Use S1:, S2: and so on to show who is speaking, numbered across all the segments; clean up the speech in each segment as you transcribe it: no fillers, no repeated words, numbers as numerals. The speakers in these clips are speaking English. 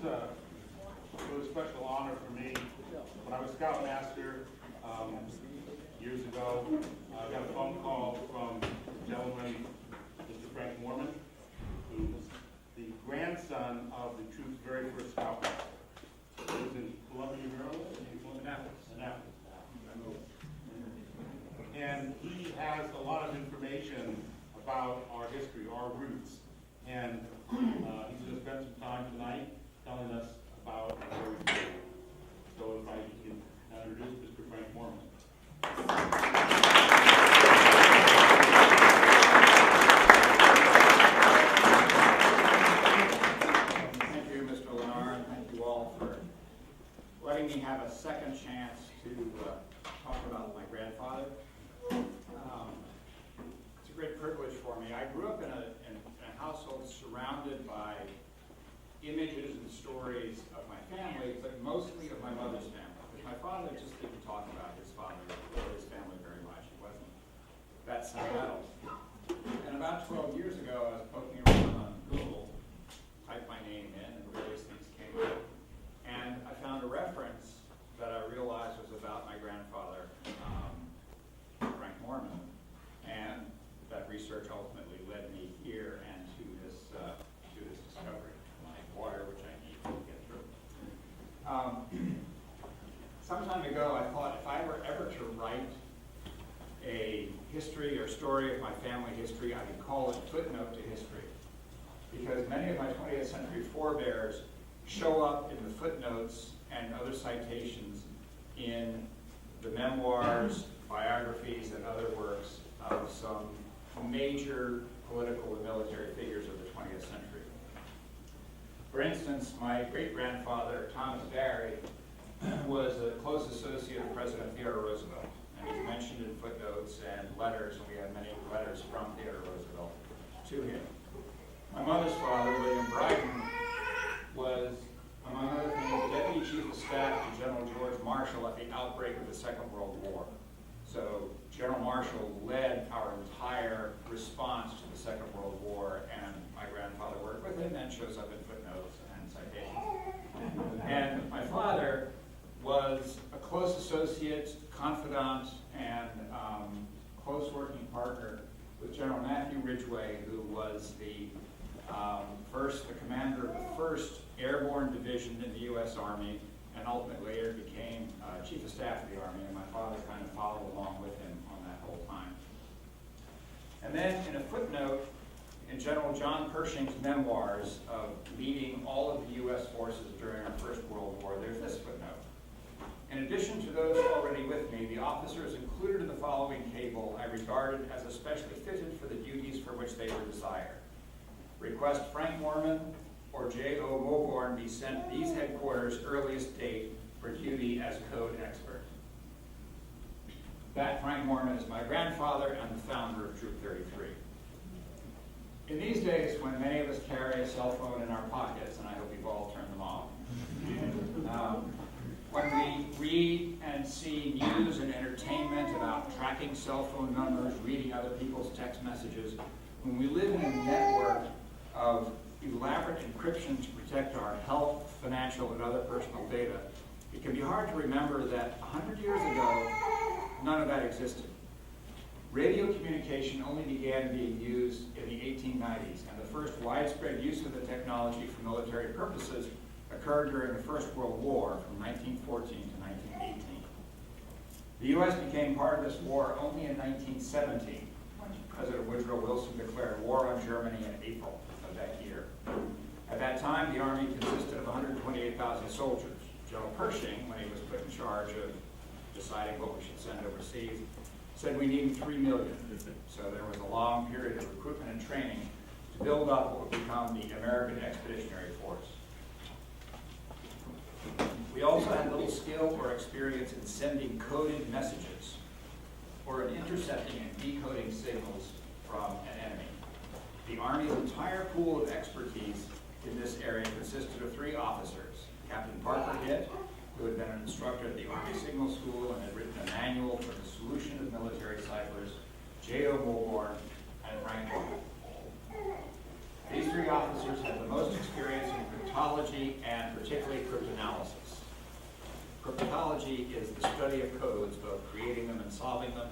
S1: is a really special honor for me. When I was Scoutmaster years ago, I got a phone call from a gentleman, Mr. Frank Moorman, who's the grandson of the Troop's very first Scoutmaster. He lives in Columbia, Maryland, Annapolis. And he has a lot of information about our history, our roots. And he's going to spend some time tonight telling us about where we go. So if I can introduce Mr. Frank Moorman.
S2: Thank you, Mr. Lennar, and thank you all for letting me have a second chance to talk about my grandfather. It's a great privilege for me. I grew up in a household surrounded by images and stories of my family, but mostly of my mother's family. Because my father just didn't talk about his father or his family very much. He wasn't that sentimental. And about 12 years ago, I was poking around on Google, typed my name in, and various things came up. And I found a reference that I realized was about my grandfather, Frank Moorman. And that research ultimately led me here and to this discovery, my water, which I need to get through. Some time ago, I thought if I were ever to write a history or story of my family history, I would call it Footnote to History. Because many of my 20th century forebears show up in the footnotes and other citations in the memoirs, biographies, and other works of some major political and military figures of the 20th century. For instance, my great-grandfather, Thomas Barry, was a close associate of President Theodore Roosevelt, and he's mentioned in footnotes and letters, and we have many letters from Theodore Roosevelt to him. My mother's father, William Bryden, was, among other things, Deputy Chief of Staff to General George Marshall at the outbreak of the Second World War. So General Marshall led our entire response to the Second World War, and my grandfather worked with him and shows up in footnotes and citations. And my father was a close associate, confidant, and close working partner with General Matthew Ridgway, who was the commander of the 1st Airborne Division in the U.S. Army, and ultimately later became Chief of Staff of the Army, and my father kind of followed along with him on that whole time. And then in a footnote in General John Pershing's memoirs of leading all of the U.S. forces during our First World War, there's this footnote. In addition to those already with me, the officers included in the following table I regarded as especially fitted for the duties for which they were desired. Request Frank Moorman or J.O. Moborn be sent these headquarters earliest date for duty as code expert. That Frank Moorman is my grandfather and the founder of Troop 33. In these days, when many of us carry a cell phone in our pockets, and I hope you've all turned them off, when we read and see news and entertainment about tracking cell phone numbers, reading other people's text messages, when we live in a network of elaborate encryption to protect our health, financial, and other personal data, it can be hard to remember that 100 years ago, none of that existed. Radio communication only began being used in the 1890s, and the first widespread use of the technology for military purposes occurred during the First World War from 1914 to 1918. The U.S. became part of this war only in 1917, when President Woodrow Wilson declared war on Germany in April of that year. At that time, the Army consisted of 128,000 soldiers. General Pershing, when he was put in charge of deciding what we should send overseas, said we needed 3 million. So there was a long period of recruitment and training to build up what would become the American Expeditionary Force. We also had little skill or experience in sending coded messages or in intercepting and decoding signals from an enemy. The Army's entire pool of expertise in this area consisted of 3 officers: Captain Parker Hitt, who had been an instructor at the Army Signal School and had written a manual for the solution of military ciphers, J.O. Moborn, and Frank Moorman. These three officers had the most experience in cryptology and particularly cryptoanalysis. Cryptology is the study of codes, both creating them and solving them.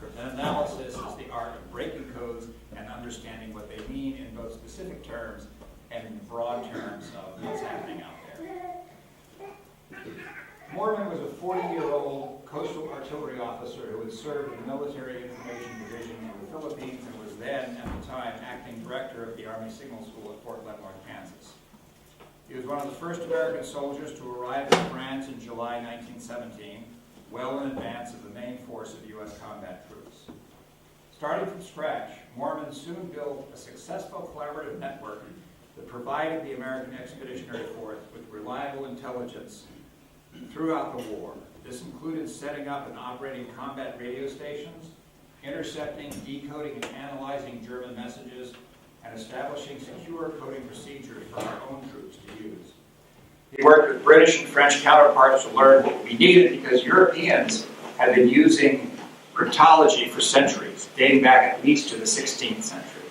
S2: Cryptoanalysis is the art of breaking codes and understanding what they mean in both specific terms and in broad terms of what's happening out there. Moorman was a 40-year-old coastal artillery officer who had served in the Military Information Division of the Philippines and was then, at the time, acting director of the Army Signal School at Fort Leavenworth, Kansas. He was one of the first American soldiers to arrive in France in July 1917, well in advance of the main force of U.S. combat troops. Starting from scratch, Moorman soon built a successful collaborative network that provided the American Expeditionary Force with reliable intelligence throughout the war. This included setting up and operating combat radio stations, intercepting, decoding, and analyzing German messages, and establishing secure coding procedures for our own troops to use. He worked with British and French counterparts to learn what we needed because Europeans had been using cryptology for centuries, dating back at least to the 16th century.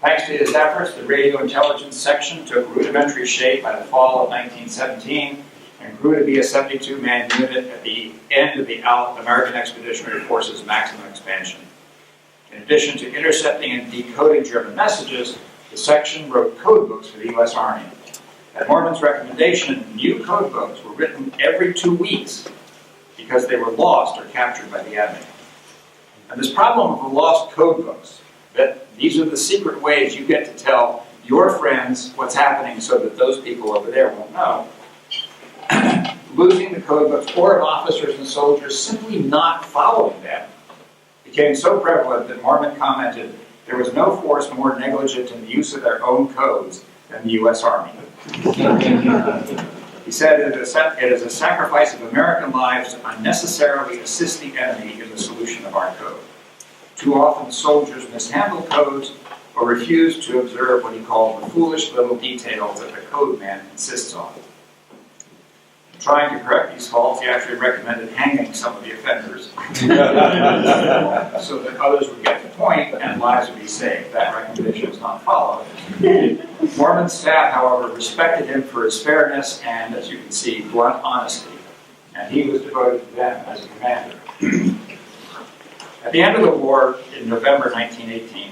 S2: Thanks to his efforts, the radio intelligence section took rudimentary shape by the fall of 1917 and grew to be a 72-man unit at the end of the American Expeditionary Force's maximum expansion. In addition to intercepting and decoding German messages, the section wrote code books for the U.S. Army. At Moorman's recommendation, new code books were written every 2 weeks because they were lost or captured by the enemy. And this problem of the lost code books, that these are the secret ways you get to tell your friends what's happening so that those people over there won't know. Losing the code books or of officers and soldiers simply not following them became so prevalent that Moorman commented there was no force more negligent in the use of their own codes than the U.S. Army. He said it is a sacrifice of American lives to unnecessarily assist the enemy in the solution of our code. Too often soldiers mishandle codes or refuse to observe what he called the foolish little details that the code man insists on. Trying to correct these faults, he actually recommended hanging some of the offenders so that others would get the point and lives would be saved. That recommendation was not followed. Moorman's staff, however, respected him for his fairness and, as you can see, blunt honesty, and he was devoted to them as a commander. At the end of the war, in November 1918,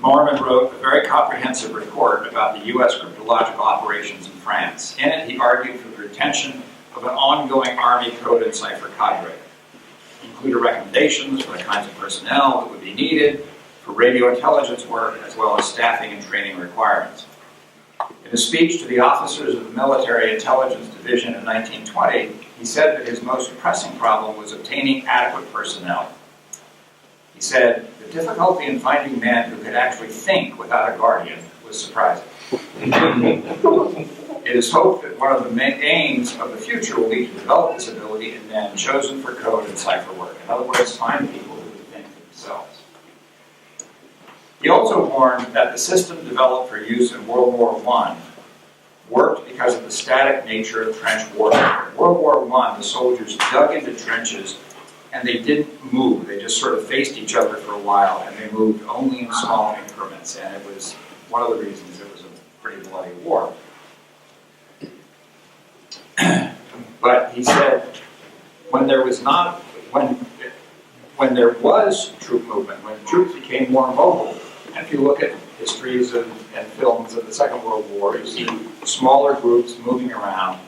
S2: Moorman wrote a very comprehensive report about the U.S. cryptological operations in France. In it, he argued for the retention of an ongoing Army code and cipher cadre. He included recommendations for the kinds of personnel that would be needed for radio intelligence work, as well as staffing and training requirements. In a speech to the officers of the Military Intelligence Division in 1920, he said that his most pressing problem was obtaining adequate personnel. He said, the difficulty in finding men who could actually think without a guardian was surprising. It is hoped that one of the main aims of the future will be to develop this ability in men chosen for code and cipher work. In other words, find people who can think for themselves. He also warned that the system developed for use in World War I worked because of the static nature of trench warfare. In World War I, the soldiers dug into trenches and they didn't move. They just sort of faced each other for a while, and they moved only in small increments. And it was one of the reasons it was a pretty bloody war. But he said, when there was troop movement, when troops became more mobile, and if you look at histories and films of the Second World War, you see smaller groups moving around.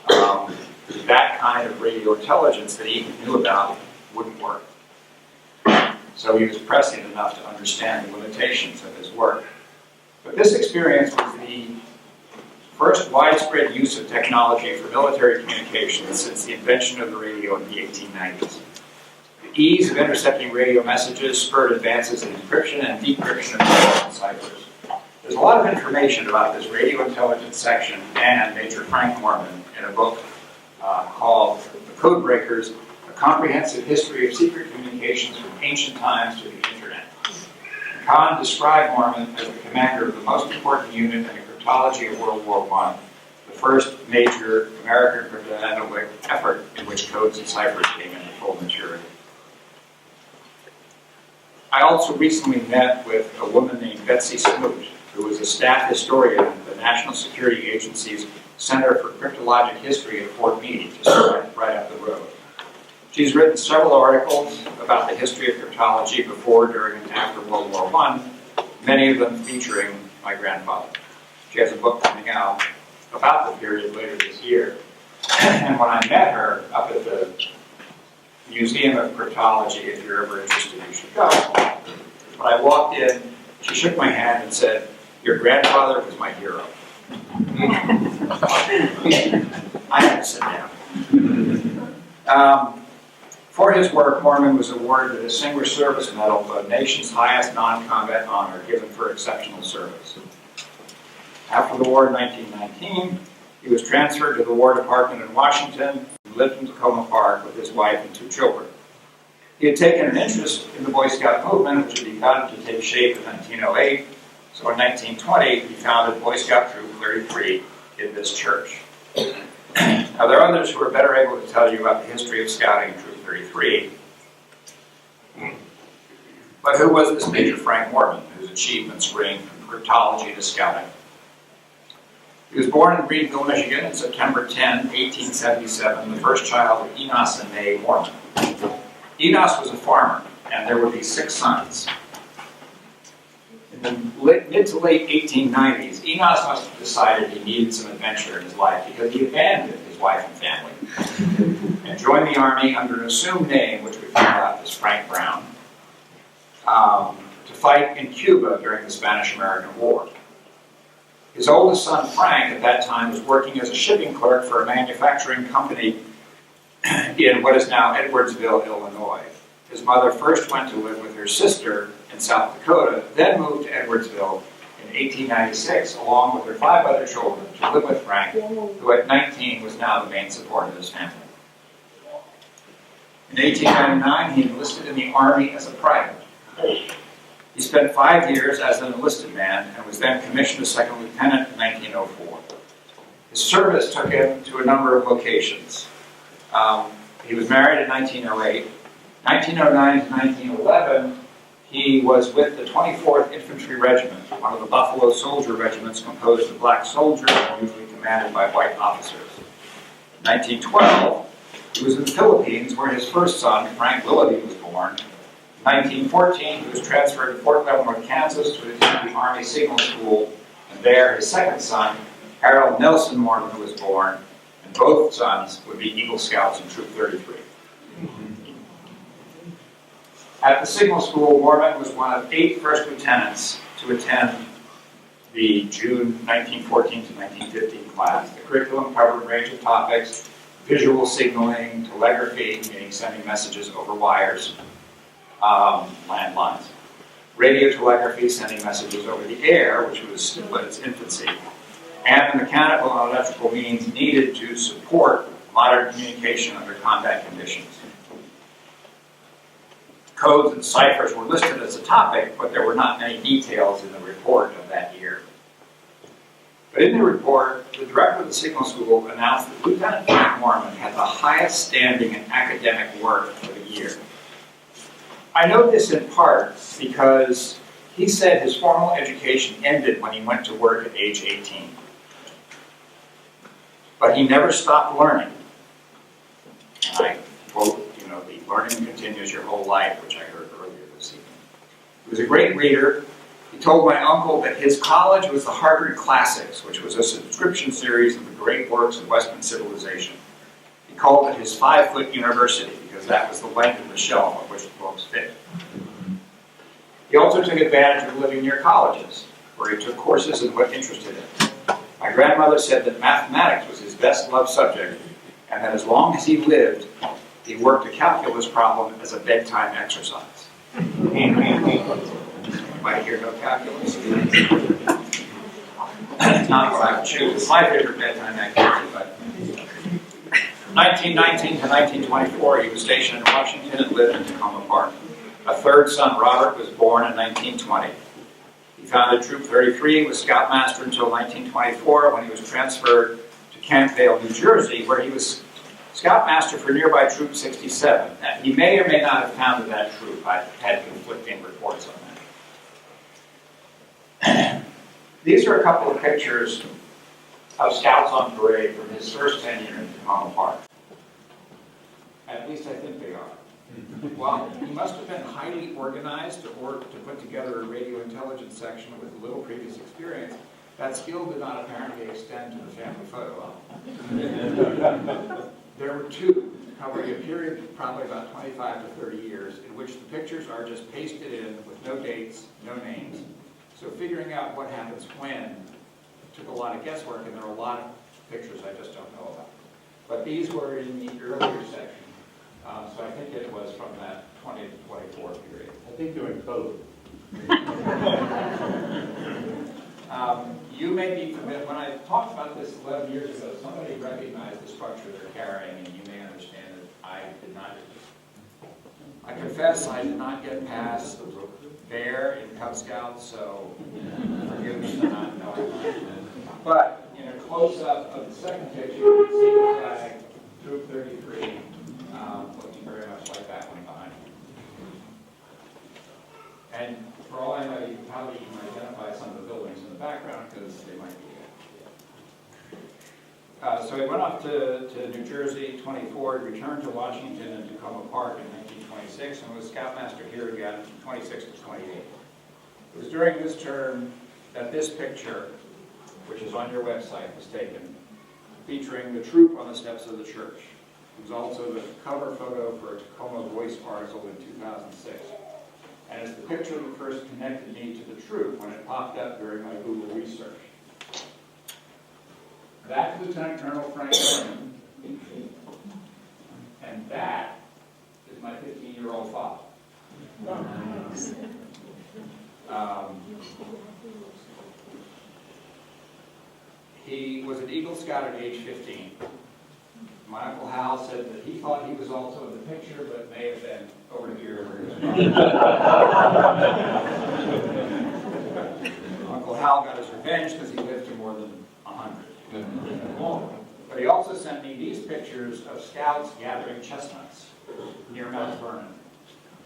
S2: That kind of radio intelligence that he knew about wouldn't work. So he was prescient enough to understand the limitations of his work. But this experience was the first widespread use of technology for military communications since the invention of the radio in the 1890s. The ease of intercepting radio messages spurred advances in encryption and decryption of ciphers. There's a lot of information about this radio intelligence section and Major Frank Moorman in a book called The Code Breakers, A Comprehensive History of Secret Communications from Ancient Times to the Internet. Kahn described Moorman as the commander of the most important unit in the cryptology of World War I, the first major American cryptanalytic effort in which codes and ciphers came into full maturity. I also recently met with a woman named Betsy Smoot, who was a staff historian at the National Security Agency's Center for Cryptologic History at Fort Meade, just right up the road. She's written several articles about the history of cryptology before, during, and after World War I, many of them featuring my grandfather. She has a book coming out about the period later this year. And when I met her up at the Museum of Cryptology, if you're ever interested, you should go. When I walked in, she shook my hand and said, "Your grandfather was my hero." I had to sit down. For his work, Moorman was awarded the Distinguished Service Medal, the nation's highest non-combat honor given for exceptional service. After the war in 1919, he was transferred to the War Department in Washington and lived in Takoma Park with his wife and 2 children. He had taken an interest in the Boy Scout movement, which had begun to take shape in 1908. So in 1920, he founded Boy Scout Troop 33 in this church. Now, there are others who are better able to tell you about the history of scouting in Troop 33. But who was this Major Frank Moorman, whose achievements range from cryptology to scouting? He was born in Greenville, Michigan on September 10, 1877, the first child of Enos and Mae Moorman. Enos was a farmer, and there would be 6 sons. In the mid to late 1890s, Enos must have decided he needed some adventure in his life because he abandoned his wife and family and joined the Army under an assumed name, which we found out was Frank Brown, to fight in Cuba during the Spanish-American War. His oldest son, Frank, at that time was working as a shipping clerk for a manufacturing company in what is now Edwardsville, Illinois. His mother first went to live with her sister in South Dakota, then moved to Edwardsville in 1896, along with her 5 other children, to live with Frank, who at 19 was now the main support of his family. In 1899, he enlisted in the Army as a private. He spent 5 years as an enlisted man and was then commissioned as second lieutenant in 1904. His service took him to a number of locations. He was married in 1908. 1909 to 1911, he was with the 24th Infantry Regiment, one of the Buffalo Soldier regiments composed of black soldiers and usually commanded by white officers. In 1912, he was in the Philippines, where his first son, Frank Willoughby, was born. In 1914, he was transferred to Fort Leavenworth, Kansas, to attend the Army Signal School, and there his second son, Harold Nelson Moorman, was born, and both sons would be Eagle Scouts in Troop 33. At the Signal School, Moorman was one of 8 first lieutenants to attend the June 1914 to 1915 class. The curriculum covered a range of topics: visual signaling, telegraphy, meaning sending messages over wires, landlines, radio telegraphy, sending messages over the air, which was still in its infancy, and the mechanical and electrical means needed to support modern communication under combat conditions. Codes and ciphers were listed as a topic, but there were not many details in the report of that year. But in the report, the director of the Signal School announced that Lieutenant Frank Moorman had the highest standing in academic work for the year. I know this in part because he said his formal education ended when he went to work at age 18. But he never stopped learning. And I quote, the learning continues your whole life, which I heard earlier this evening. He was a great reader. He told my uncle that his college was the Harvard Classics, which was a subscription series of the great works of Western civilization. He called it his 5-foot university because that was the length of the shelf on which the books fit. He also took advantage of living near colleges, where he took courses in what interested him. My grandmother said that mathematics was his best loved subject, and that as long as he lived, he worked a calculus problem as a bedtime exercise. Might hear no calculus? Not what I would choose. It's my favorite bedtime activity, but 1919 to 1924, he was stationed in Washington and lived in Takoma Park. A third son, Robert, was born in 1920. He founded Troop 33, was Scoutmaster until 1924, when he was transferred to Campvale, New Jersey, where he was Scoutmaster for nearby Troop 67. He may or may not have founded that troop. I've had conflicting reports on that. These are a couple of pictures of Scouts on parade from his first tenure in Takoma Park. At least I think they are. Well, he must have been highly organized to put together a radio intelligence section with little previous experience. That skill did not apparently extend to the family photo album. There were two, covering a period probably about 25 to 30 years, in which the pictures are just pasted in with no dates, no names. So figuring out what happens when took a lot of guesswork, and there are a lot of pictures I just don't know about. But these were in the earlier section, so I think it was from that 20 to 24 period.
S1: I think they're in code.
S2: You may be familiar, when I talked about this 11 years ago, somebody recognized the structure they're carrying, and you may understand that I did not. I confess I did not get past bear in Cub Scouts, so forgive me for not knowing that. But in a close-up of the second picture, you can see the flag, Troop 33, looking very much like that one behind me. And for all I know, you probably can identify some of the buildings in the background because they might be there. So he went off to New Jersey, 24, returned to Washington and Takoma Park in 1926, and was Scoutmaster here again, 26 to 28. It was during this term that this picture, which is on your website, was taken, featuring the troop on the steps of the church. It was also the cover photo for a Takoma Voice article in 2006. And it's the picture that first connected me to the troop when it popped up during my Google research. That's Lieutenant Colonel Frank Moorman, and that is my 15-year-old father. He was an Eagle Scout at age 15. My Uncle Hal said that he thought he was also in the picture, but may have been over here. Uncle Hal got his revenge because he lived to more than 100. But he also sent me these pictures of Scouts gathering chestnuts near Mount Vernon.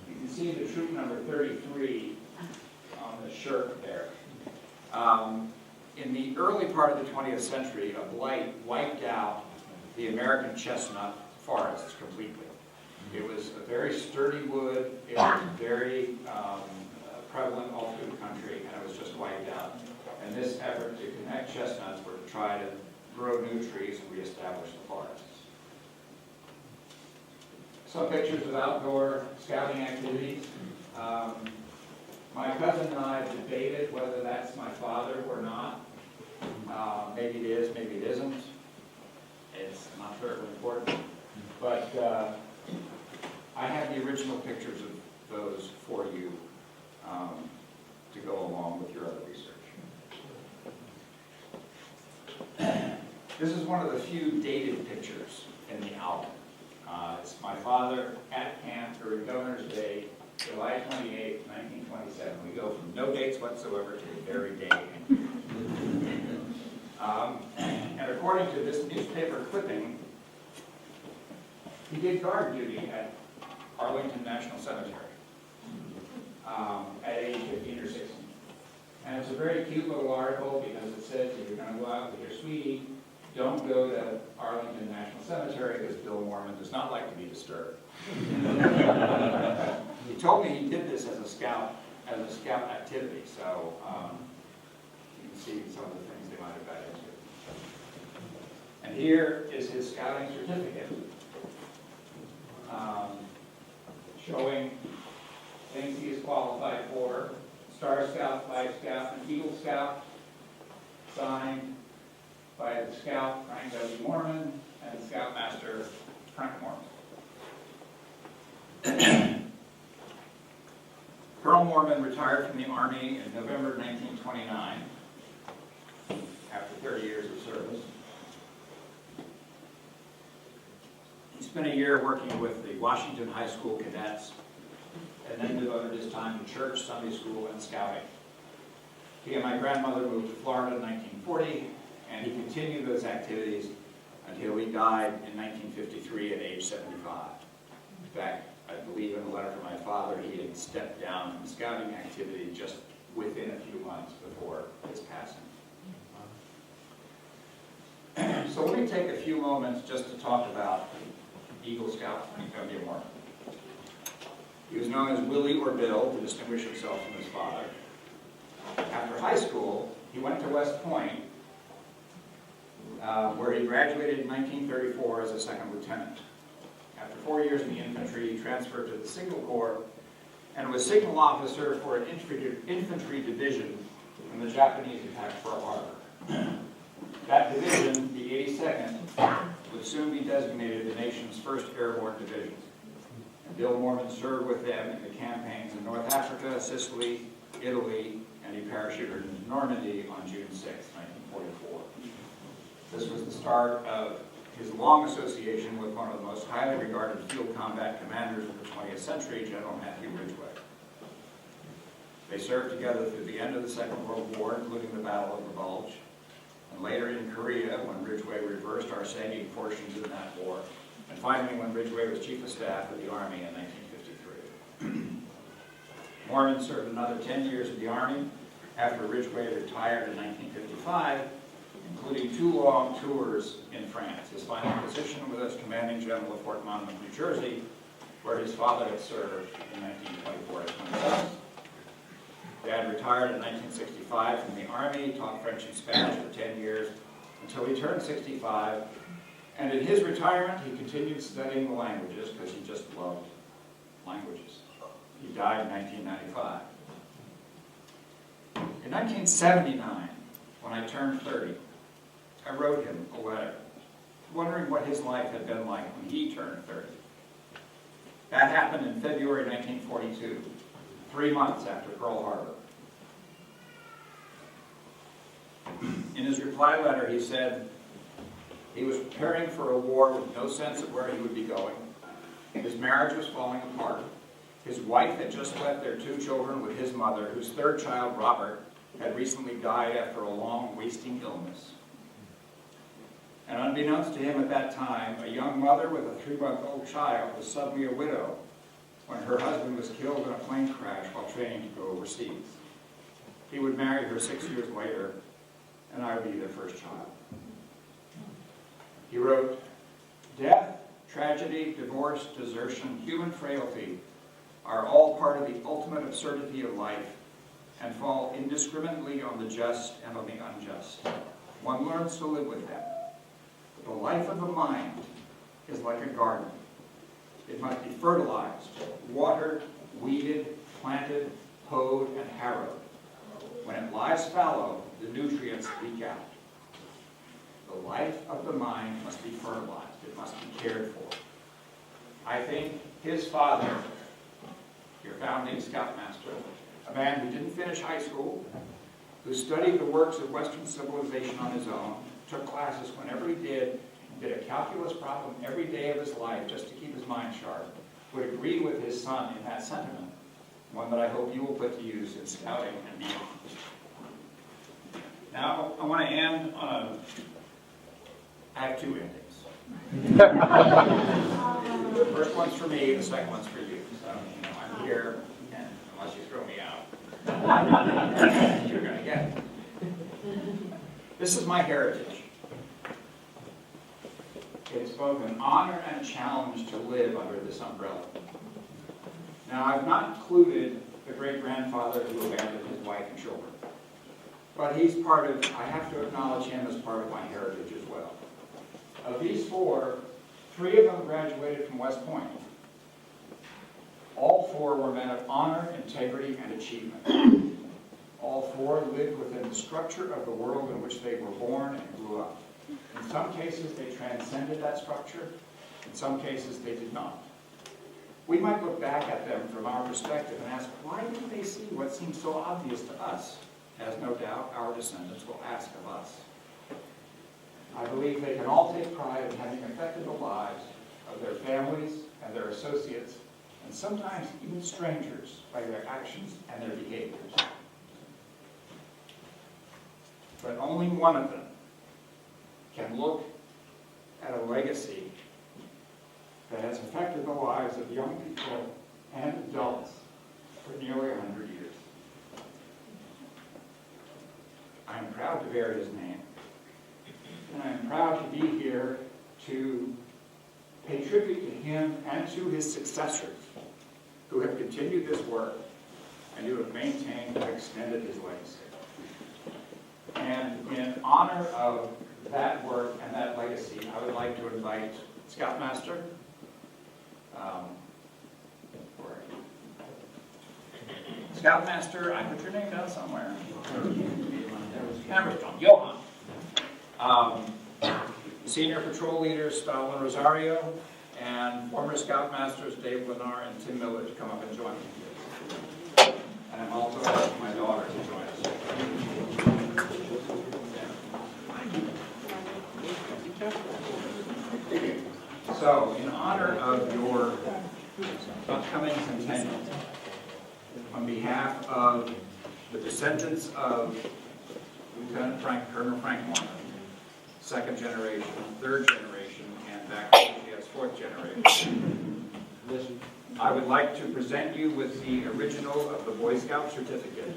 S2: You can see the troop number 33 on the shirt there. In the early part of the 20th century, a blight wiped out the American chestnut forests completely. It was a very sturdy wood, it was very prevalent all through the country, and it was just wiped out. And this effort to connect chestnuts were to try to grow new trees and reestablish the forests. Some pictures of outdoor scouting activities. My cousin and I debated whether that's my father or not. Maybe it is, maybe it isn't. It's not terribly important. But I have the original pictures of those for you to go along with your other research. This is one of the few dated pictures in the album. It's my father at camp during Governor's Day, July 28, 1927. We go from no dates whatsoever to the very day. And according to this newspaper clipping, he did guard duty at Arlington National Cemetery at age 15 or 16. And it's a very cute little article because it says if you're going to go out with your sweetie, don't go to Arlington National Cemetery because Bill Moorman does not like to be disturbed. He told me he did this as a scout activity, so you can see some of the things they might have got into. And here is his scouting certificate, showing things he is qualified for: Star Scout, Flag Scout, and Eagle Scout, signed by the Scout Frank W. Moorman and the Scoutmaster Frank Moorman. Colonel Moorman retired from the Army in November 1929 after 30 years of service. He spent a year working with the Washington High School cadets and then devoted his time to church, Sunday school, and scouting. He and my grandmother moved to Florida in 1940, and he continued those activities until he died in 1953 at age 75. In fact, I believe in a letter from my father, he had stepped down from scouting activity just within a few months before his passing. So let me take a few moments just to talk about Eagle Scout Frank Moorman. He was known as Willie or Bill to distinguish himself from his father. After high school, he went to West Point, where he graduated in 1934 as a second lieutenant. After 4 years in the infantry, he transferred to the Signal Corps and was signal officer for an infantry division when the Japanese attacked Pearl Harbor. That division, the 82nd, would soon be designated the nation's first airborne division. And Bill Moorman served with them in the campaigns in North Africa, Sicily, Italy, and he parachuted into Normandy on June 6, 1944. This was the start of his long association with one of the most highly regarded field combat commanders of the 20th century, General Matthew Ridgway. They served together through the end of the Second World War, including the Battle of the Bulge, and later in Korea when Ridgway reversed our sagging portions in that war, and finally when Ridgway was Chief of Staff of the Army in 1953. Moorman served another 10 years in the Army after Ridgway retired in 1955, including 2 long tours in France. His final position was as Commanding General of Fort Monmouth, New Jersey, where his father had served in 1924 to 26. Dad retired in 1965 from the Army, taught French and Spanish for 10 years until he turned 65. And in his retirement, he continued studying the languages because he just loved languages. He died in 1995. In 1979, when I turned 30, I wrote him a letter, wondering what his life had been like when he turned 30. That happened in February 1942, 3 months after Pearl Harbor. In his reply letter, he said he was preparing for a war with no sense of where he would be going. His marriage was falling apart. His wife had just left their 2 children with his mother, whose 3rd child, Robert, had recently died after a long, wasting illness. And unbeknownst to him at that time, a young mother with a 3-month-old child was suddenly a widow when her husband was killed in a plane crash while training to go overseas. He would marry her 6 years later, and I would be their first child. He wrote, "Death, tragedy, divorce, desertion, human frailty are all part of the ultimate absurdity of life and fall indiscriminately on the just and on the unjust. One learns to live with them. The life of the mind is like a garden. It must be fertilized, watered, weeded, planted, hoed, and harrowed. When it lies fallow, the nutrients leak out. The life of the mind must be fertilized. It must be cared for." I think his father, your founding Scoutmaster, a man who didn't finish high school, who studied the works of Western civilization on his own, took classes whenever he did a calculus problem every day of his life just to keep his mind sharp, would agree with his son in that sentiment, one that I hope you will put to use in scouting and beyond. Now, I want to end on I have 2 endings. The first one's for me, the second one's for you. So, I'm here, and unless you throw me out, you're going to get it. This is my heritage. It's both an honor and a challenge to live under this umbrella. Now, I've not included the great-grandfather who abandoned his wife and children, but he's part of, I have to acknowledge him as part of my heritage as well. Of these 4, 3 of them graduated from West Point. All 4 were men of honor, integrity, and achievement. All 4 lived within the structure of the world in which they were born and grew up. In some cases, they transcended that structure. In some cases, they did not. We might look back at them from our perspective and ask, why didn't they see what seems so obvious to us? As no doubt our descendants will ask of us. I believe they can all take pride in having affected the lives of their families and their associates, and sometimes even strangers, by their actions and their behaviors. But only one of them can look at a legacy that has affected the lives of young people and adults for nearly 100 years. I am proud to bear his name, and I am proud to be here to pay tribute to him and to his successors who have continued this work and who have maintained and extended his legacy. And in honor of that work and that legacy, I would like to invite Scoutmaster. Scoutmaster, I put your name down somewhere. Hammerstone, Johan. Senior Patrol Leaders, Stalin Rosario, and former Scoutmasters Dave Lennar and Tim Miller to come up and join me. And I'm also asking my daughter to join us. So, in honor of your upcoming centennial, on behalf of the descendants of Lieutenant Colonel Frank Moorman, second generation, third generation, and back to yes, fourth generation, I would like to present you with the original of the Boy Scout certificate,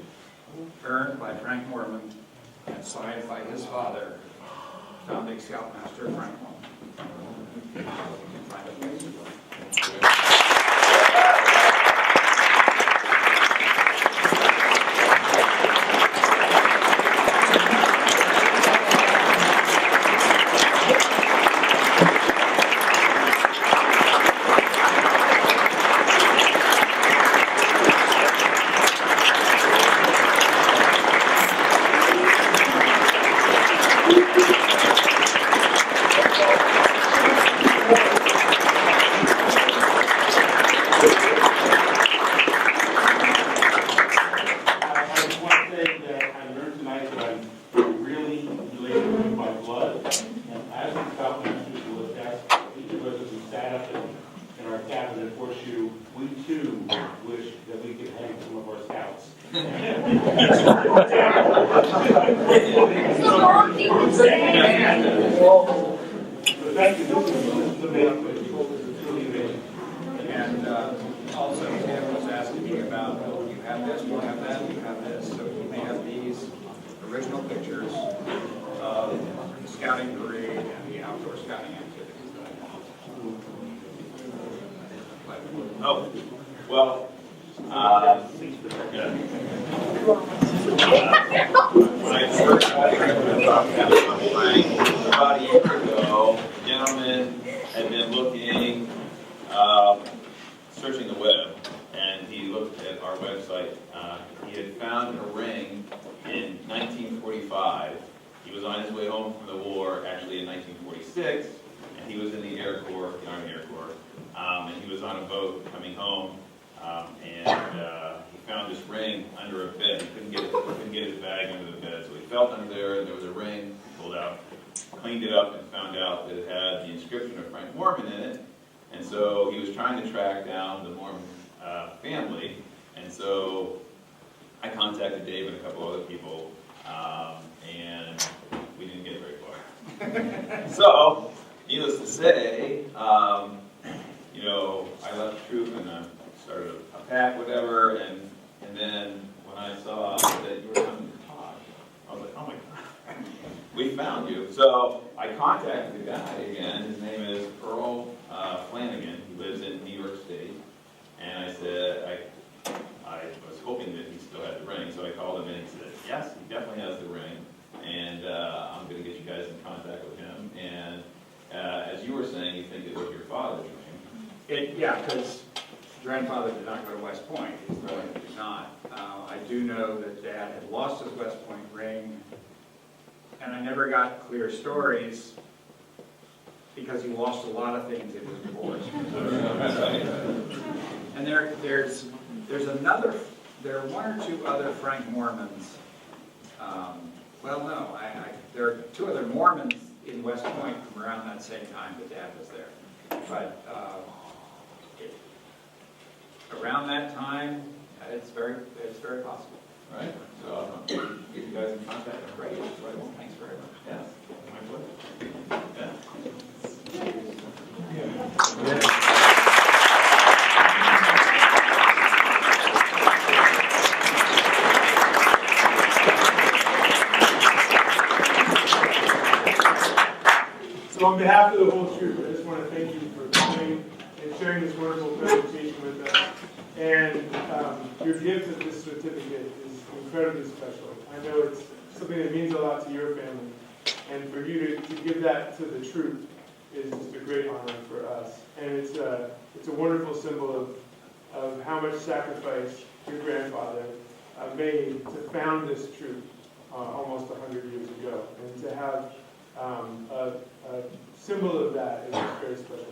S2: earned by Frank Moorman and signed by his father, founding Scoutmaster Frank Moorman. And also Tim was asking me about, well, you have this, you have that, you have this. So you may have these original pictures of the scouting parade and the outdoor scouting activities that I have.
S3: Oh, well, when I first got about a year ago, a gentleman had been looking, searching the web, and he looked at our website. He had found a ring in 1945. He was on his way home from the war, actually in 1946, and he was in the Air Corps, the Army Air Corps, and he was on a boat coming home, and he found this ring under a bed. He couldn't get his bag under the bed, so he felt under there, and there was a ring. He pulled out, cleaned it up, and found out that it had the inscription of Frank Moorman in it. And so he was trying to track down the Moorman family, and so I contacted Dave and a couple other people, and we didn't get very far. So, needless to say, I left Troop and started a pack, whatever, and then when I saw that you were coming to talk, I was like, oh my God, we found you. So I contacted the guy again. His name is Earl Flanagan. He lives in New York State. And I said, I was hoping that he still had the ring, so I called him and he said, yes, he definitely has the ring. And I'm going to get you guys in contact with him. And as you were saying, you think it was your father's ring.
S2: Yeah, because grandfather did not go to West Point. His brother did not. I do know that Dad had lost his West Point ring, and I never got clear stories because he lost a lot of things in his divorce. And there's one or two other Frank Moormans. There are two other Mormons in West Point from around that same time that Dad was there. But around that time, it's very possible.
S3: Right. So I'll get you guys in contact. Great. Thanks very much. Yeah. My pleasure. Yeah.
S4: So on behalf of the whole troop, I just want to thank you for coming and sharing this wonderful presentation with us. And your gift of this certificate is incredibly special. I know it's something that means a lot to your family. And for you to give that to the troop is just a great honor for us. And it's a wonderful symbol of how much sacrifice your grandfather made to found this troop almost 100 years ago. And to have a symbol of that is very special.